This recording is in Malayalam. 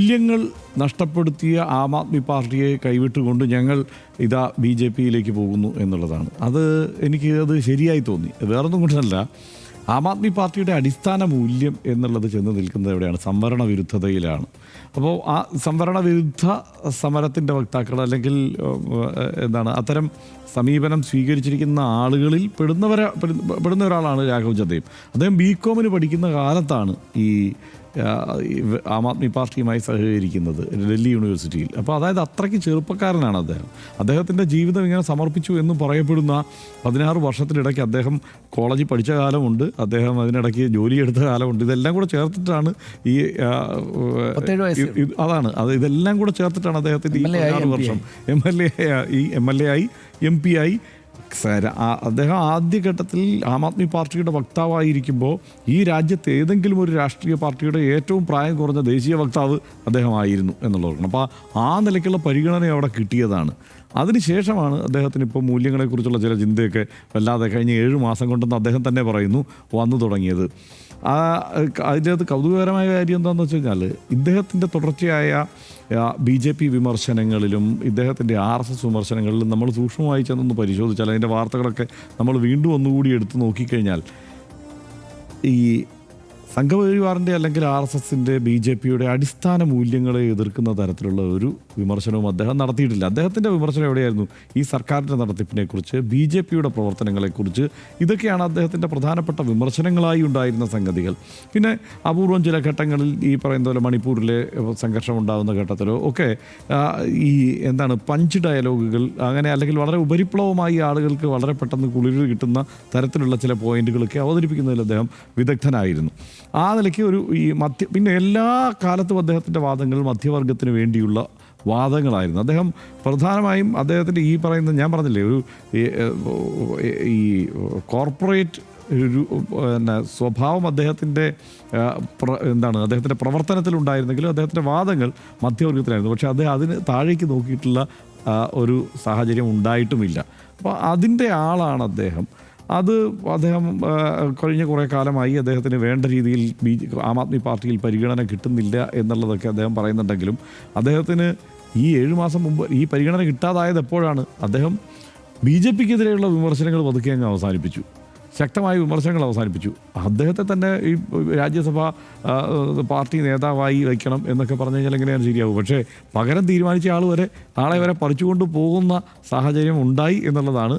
മൂല്യങ്ങൾ നഷ്ടപ്പെടുത്തിയ ആം ആദ്മി പാർട്ടിയെ കൈവിട്ടുകൊണ്ട് ഞങ്ങൾ ഇതാ BJP-യിലേക്ക് പോകുന്നു എന്നുള്ളതാണ്. എനിക്ക് ശരിയായി തോന്നി. വേറൊന്നും കൊണ്ടല്ല, ആം ആദ്മി പാർട്ടിയുടെ അടിസ്ഥാന മൂല്യം എന്നുള്ളത് ചെന്ന് നിൽക്കുന്നത് എവിടെയാണ്? സംവരണ വിരുദ്ധതയിലാണ്. അപ്പോൾ ആ സംവരണ വിരുദ്ധ സമരത്തിൻ്റെ വക്താക്കൾ അല്ലെങ്കിൽ അത്തരം സമീപനം സ്വീകരിച്ചിരിക്കുന്ന ആളുകളിൽ പെടുന്ന ഒരാളാണ് രാഘവ് ചദ്ദയും. അദ്ദേഹം BCom പഠിക്കുന്ന കാലത്താണ് ഈ ആം ആദ്മി പാർട്ടിയുമായി സഹകരിക്കുന്നത് ഡൽഹി യൂണിവേഴ്സിറ്റിയിൽ. അപ്പോൾ അതായത് അത്രയ്ക്ക് ചെറുപ്പക്കാരനാണ് അദ്ദേഹത്തിൻ്റെ ജീവിതം ഇങ്ങനെ സമർപ്പിച്ചു എന്ന് പറയപ്പെടുന്ന 16 വർഷത്തിനിടയ്ക്ക് അദ്ദേഹം കോളേജിൽ പഠിച്ച കാലമുണ്ട്, അദ്ദേഹം അതിനിടയ്ക്ക് ജോലിയെടുത്ത കാലമുണ്ട്. ഇതെല്ലാം കൂടെ ചേർത്തിട്ടാണ് ഇതെല്ലാം കൂടെ ചേർത്തിട്ടാണ് അദ്ദേഹത്തിൻ്റെ ഈ 16 വർഷം MLA ആയി MP ആയി. അദ്ദേഹം ആദ്യഘട്ടത്തിൽ ആം ആദ്മി പാർട്ടിയുടെ വക്താവായിരിക്കുമ്പോൾ ഈ രാജ്യത്ത് ഏതെങ്കിലും ഒരു രാഷ്ട്രീയ പാർട്ടിയുടെ ഏറ്റവും പ്രായം കുറഞ്ഞ ദേശീയ വക്താവ് അദ്ദേഹമായിരുന്നു എന്നുള്ളത്. അപ്പോൾ ആ നിലയ്ക്കുള്ള പരിഗണന അവിടെ കിട്ടിയതാണ്. അതിനുശേഷമാണ് അദ്ദേഹത്തിന് ഇപ്പോൾ മൂല്യങ്ങളെക്കുറിച്ചുള്ള ചില ചിന്തയൊക്കെ വല്ലാതെ കഴിഞ്ഞ 7 മാസം കൊണ്ടെന്ന് അദ്ദേഹം തന്നെ പറയുന്നു വന്നു തുടങ്ങിയത്. അതിൻ്റെ അത് കൗതുകകരമായ കാര്യം എന്താണെന്ന് വെച്ച് കഴിഞ്ഞാൽ ഇദ്ദേഹത്തിൻ്റെ തുടർച്ചയായ BJP വിമർശനങ്ങളിലും ഇദ്ദേഹത്തിൻ്റെ RSS വിമർശനങ്ങളിലും നമ്മൾ സൂക്ഷ്മമായി ചെന്നൊന്ന് പരിശോധിച്ചാൽ അതിൻ്റെ വാർത്തകളൊക്കെ നമ്മൾ വീണ്ടും ഒന്നുകൂടി എടുത്ത് നോക്കിക്കഴിഞ്ഞാൽ ഈ സംഘപരിവാറിൻ്റെ അല്ലെങ്കിൽ RSSൻ്റെ BJP-യുടെ അടിസ്ഥാന മൂല്യങ്ങളെ എതിർക്കുന്ന തരത്തിലുള്ള ഒരു വിമർശനവും അദ്ദേഹം നടത്തിയിട്ടില്ല. അദ്ദേഹത്തിൻ്റെ വിമർശനം എവിടെയായിരുന്നു? ഈ സർക്കാരിൻ്റെ നടത്തിപ്പിനെക്കുറിച്ച്, BJP-യുടെ പ്രവർത്തനങ്ങളെക്കുറിച്ച്. ഇതൊക്കെയാണ് അദ്ദേഹത്തിൻ്റെ പ്രധാനപ്പെട്ട വിമർശനങ്ങളായി ഉണ്ടായിരുന്ന സംഗതികൾ. പിന്നെ അപൂർവം ചില ഘട്ടങ്ങളിൽ ഈ പറയുന്ന പോലെ മണിപ്പൂരിലെ സംഘർഷം ഉണ്ടാകുന്ന ഘട്ടത്തിലോ ഒക്കെ ഈ പഞ്ച് ഡയലോഗുകൾ അങ്ങനെ അല്ലെങ്കിൽ വളരെ ഉപരിപ്ലവമായി ആളുകൾക്ക് വളരെ പെട്ടെന്ന് കുളിര് കിട്ടുന്ന തരത്തിലുള്ള ചില പോയിന്റുകളൊക്കെ അവതരിപ്പിക്കുന്നതിൽ അദ്ദേഹം വിദഗ്ധനായിരുന്നു. ആ നിലയ്ക്ക് പിന്നെ എല്ലാ കാലത്തും അദ്ദേഹത്തിൻ്റെ വാദങ്ങൾ മധ്യവർഗത്തിന് വേണ്ടിയുള്ള വാദങ്ങളായിരുന്നു. അദ്ദേഹം പ്രധാനമായും അദ്ദേഹത്തിൻ്റെ ഈ പറയുന്ന ഞാൻ പറഞ്ഞില്ലേ ഈ കോർപ്പറേറ്റ് ഒരു സ്വഭാവം അദ്ദേഹത്തിൻ്റെ അദ്ദേഹത്തിൻ്റെ പ്രവർത്തനത്തിലുണ്ടായിരുന്നെങ്കിലും അദ്ദേഹത്തിൻ്റെ വാദങ്ങൾ മധ്യവർഗത്തിലായിരുന്നു. പക്ഷേ അദ്ദേഹം അതിന് താഴേക്ക് നോക്കിയിട്ടുള്ള ഒരു സാഹചര്യം ഉണ്ടായിട്ടുമില്ല. അപ്പോൾ അതിൻ്റെ ആളാണ് അദ്ദേഹം. അദ്ദേഹം കഴിഞ്ഞ കുറേ കാലമായി അദ്ദേഹത്തിന് വേണ്ട രീതിയിൽ ആം ആദ്മി പാർട്ടിയിൽ പരിഗണന കിട്ടുന്നില്ല എന്നുള്ളതൊക്കെ അദ്ദേഹം പറയുന്നുണ്ടെങ്കിലും അദ്ദേഹത്തിന് ഈ 7 മാസം മുമ്പ് ഈ പരിഗണന കിട്ടാതായത് എപ്പോഴാണ്? അദ്ദേഹം BJP-ക്കെതിരെയുള്ള വിമർശനങ്ങൾ പതുക്കെ അങ്ങ് അവസാനിപ്പിച്ചു, ശക്തമായ വിമർശനങ്ങൾ അവസാനിപ്പിച്ചു. അദ്ദേഹത്തെ തന്നെ ഈ രാജ്യസഭ പാർട്ടി നേതാവായി വയ്ക്കണം എന്നൊക്കെ പറഞ്ഞു കഴിഞ്ഞാൽ എങ്ങനെയാണ് ശരിയാവും? പക്ഷേ പകരം തീരുമാനിച്ച ആൾ വരെ നാളെ വരെ പറിച്ചുകൊണ്ട് പോകുന്ന സാഹചര്യം ഉണ്ടായി എന്നുള്ളതാണ്